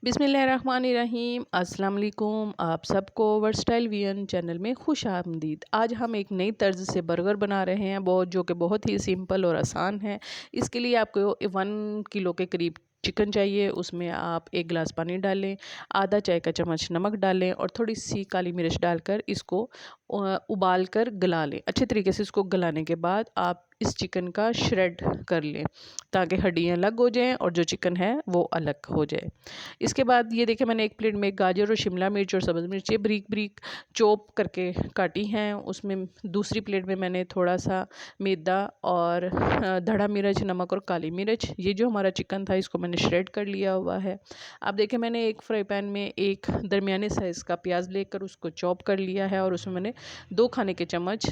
बिस्मिल्लाहिर्रहमानिर्रहीम। अस्सलाम वालेकुम। आप सबको वर्सटाइल वीएन चैनल में खुश आमदीद। आज हम एक नई तर्ज से बर्गर बना रहे हैं जो कि बहुत ही सिंपल और आसान है। इसके लिए आपको 1 किलो के करीब चिकन चाहिए। उसमें आप 1 गिलास पानी डालें, आधा चाय का चम्मच नमक डालें और थोड़ी सी काली मिर्च डालकर इसको उबाल कर गला लें। अच्छे तरीके से इसको गलाने के बाद आप इस चिकन का श्रेड कर लें ताकि हड्डियाँ अलग हो जाएं और जो चिकन है वो अलग हो जाए। इसके बाद ये देखिए, मैंने एक प्लेट में गाजर और शिमला मिर्च और सब्ज़ मिर्ची बारीक बारीक चॉप करके काटी हैं। उसमें दूसरी प्लेट में मैंने थोड़ा सा मैदा और धड़ा मिर्च, नमक और काली मिर्च, ये जो हमारा चिकन था इसको मैंने श्रेड कर लिया हुआ है। अब देखिए, मैंने एक फ्राई पैन में एक दरमियाने साइज़ का प्याज लेकर उसको चॉप कर लिया है और उसमें मैंने 2 खाने के चम्मच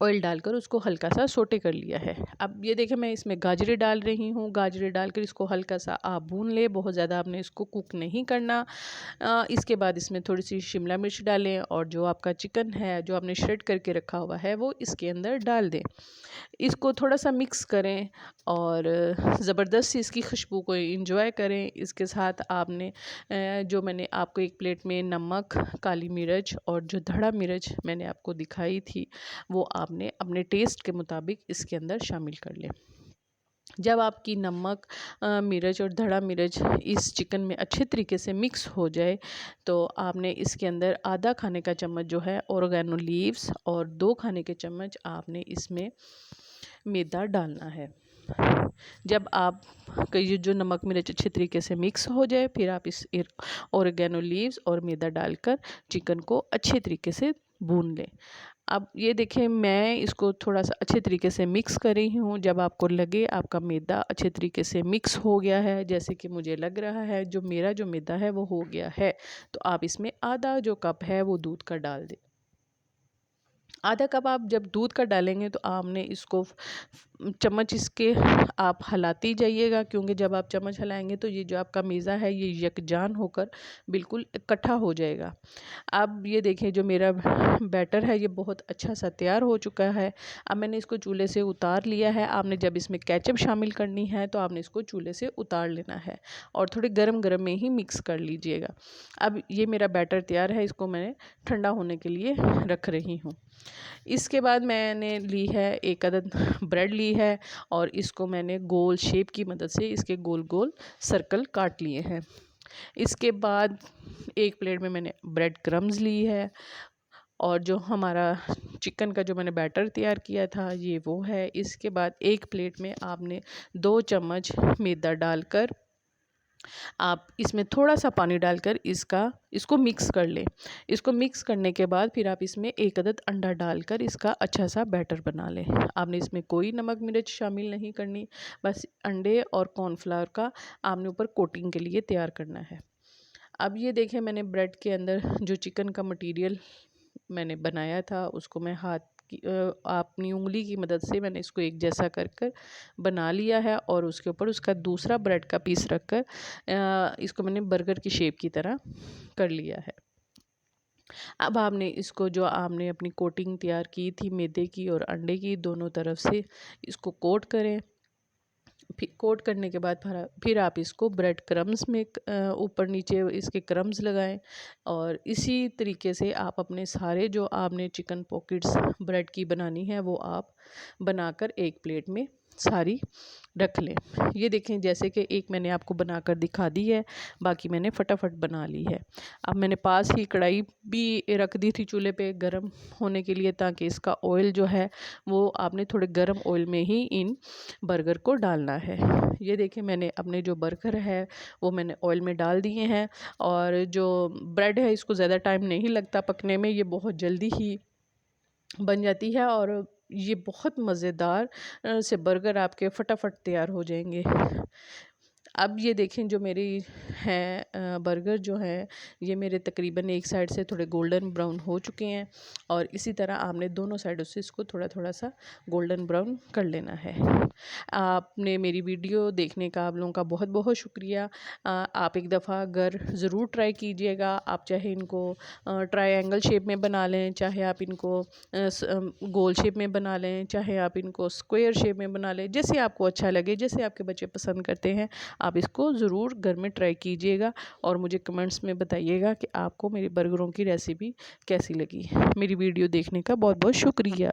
ऑयल डालकर उसको हल्का सा सोटे कर लिया है। अब ये देखिए, मैं इसमें गाजरें डाल रही हूँ। गाजरें डालकर इसको हल्का सा आप भून ले, बहुत ज़्यादा आपने इसको कुक नहीं करना। इसके बाद इसमें थोड़ी सी शिमला मिर्च डालें और जो आपका चिकन है जो आपने श्रेड करके रखा हुआ है वो इसके अंदर डाल दें। इसको थोड़ा सा मिक्स करें और ज़बरदस्त सी इसकी खुशबू को इंजॉय करें। इसके साथ आपने जो मैंने आपको एक प्लेट में नमक, काली मिर्च और जो धड़ा मिर्च मैंने आपको दिखाई थी वो आपने अपने टेस्ट के मुताबिक इसके अंदर शामिल कर लें। जब आपकी नमक, मिर्च और धड़ा मिर्च इस चिकन में अच्छे तरीके से मिक्स हो जाए तो आपने इसके अंदर आधा खाने का चम्मच जो है ऑर्गेनो लीव्स और 2 खाने के चम्मच आपने इसमें मैदा डालना है। जब आप ये जो नमक मिर्च अच्छे तरीके से मिक्स हो जाए फिर आप इस ऑर्गेनो लीव्स और मैदा डालकर चिकन को अच्छे तरीके से भून लें। अब ये देखें, मैं इसको थोड़ा सा अच्छे तरीके से मिक्स कर रही हूँ। जब आपको लगे आपका मैदा अच्छे तरीके से मिक्स हो गया है, जैसे कि मुझे लग रहा है जो मेरा जो मैदा है वो हो गया है, तो आप इसमें आधा जो कप है वो दूध का डाल दें। आधा कप आप जब दूध का डालेंगे तो आपने इसको चम्मच इसके आप हिलाती जाइएगा, क्योंकि जब आप चम्मच हिलाएंगे तो ये जो आपका मेज़ा है ये यकजान होकर बिल्कुल इकट्ठा हो जाएगा। अब ये देखें, जो मेरा बैटर है ये बहुत अच्छा सा तैयार हो चुका है। अब मैंने इसको चूल्हे से उतार लिया है। आपने जब इसमें केचप शामिल करनी है तो आपने इसको चूल्हे से उतार लेना है और थोड़ी गरम गरम में ही मिक्स कर लीजिएगा। अब ये मेरा बैटर तैयार है, इसको मैंने ठंडा होने के लिए रख रही हूँ। इसके बाद मैंने ली है एक अदद ब्रेड ली है और इसको मैंने गोल शेप की मदद से इसके गोल गोल सर्कल काट लिए हैं। इसके बाद एक प्लेट में मैंने ब्रेड क्रम्स ली है और जो हमारा चिकन का जो मैंने बैटर तैयार किया था ये वो है। इसके बाद एक प्लेट में आपने 2 चम्मच मैदा डालकर आप इसमें थोड़ा सा पानी डालकर इसको मिक्स कर लें। इसको मिक्स करने के बाद फिर आप इसमें एक अदद अंडा डालकर इसका अच्छा सा बैटर बना लें। आपने इसमें कोई नमक मिर्च शामिल नहीं करनी, बस अंडे और कॉर्नफ्लावर का आपने ऊपर कोटिंग के लिए तैयार करना है। अब ये देखें, मैंने ब्रेड के अंदर जो चिकन का मटेरियल मैंने बनाया था उसको मैं हाथ की अपनी उंगली की मदद से मैंने इसको एक जैसा कर कर बना लिया है और उसके ऊपर उसका दूसरा ब्रेड का पीस रखकर इसको मैंने बर्गर की शेप की तरह कर लिया है। अब आपने इसको जो आपने अपनी कोटिंग तैयार की थी मैदे की और अंडे की, दोनों तरफ से इसको कोट करें। फिर कोट करने के बाद फिर आप इसको ब्रेड क्रम्स में ऊपर नीचे इसके क्रम्स लगाएं और इसी तरीके से आप अपने सारे जो आपने चिकन पॉकेट्स ब्रेड की बनानी है वो आप बनाकर एक प्लेट में सारी रख लें। ये देखें, जैसे कि एक मैंने आपको बनाकर दिखा दी है, बाकी मैंने फटाफट बना ली है। अब मैंने पास ही कढ़ाई भी रख दी थी चूल्हे पे गर्म होने के लिए, ताकि इसका ऑयल जो है वो आपने थोड़े गर्म ऑयल में ही इन बर्गर को डालना है। ये देखिए, मैंने अपने जो बर्गर है वो मैंने ऑयल में डाल दिए हैं और जो ब्रेड है इसको ज़्यादा टाइम नहीं लगता पकने में, ये बहुत जल्दी ही बन जाती है और ये बहुत मज़ेदार से बर्गर आपके फटाफट तैयार हो जाएंगे। अब ये देखें, जो मेरी हैं बर्गर जो हैं ये मेरे तकरीबन एक साइड से थोड़े गोल्डन ब्राउन हो चुके हैं और इसी तरह आपने दोनों साइडों से इसको थोड़ा थोड़ा सा गोल्डन ब्राउन कर लेना है। आपने मेरी वीडियो देखने का आप लोगों का बहुत बहुत शुक्रिया। आप एक दफ़ा घर ज़रूर ट्राई कीजिएगा। आप चाहे इनको ट्रायंगल शेप में बना लें, चाहे आप इनको गोल शेप में बना लें, चाहे आप इनको स्क्वायर शेप में बना लें, जैसे आपको अच्छा लगे, जैसे आपके बच्चे पसंद करते हैं आप इसको ज़रूर घर में ट्राई कीजिएगा और मुझे कमेंट्स में बताइएगा कि आपको मेरी बर्गरों की रेसिपी कैसी लगी। मेरी वीडियो देखने का बहुत बहुत शुक्रिया।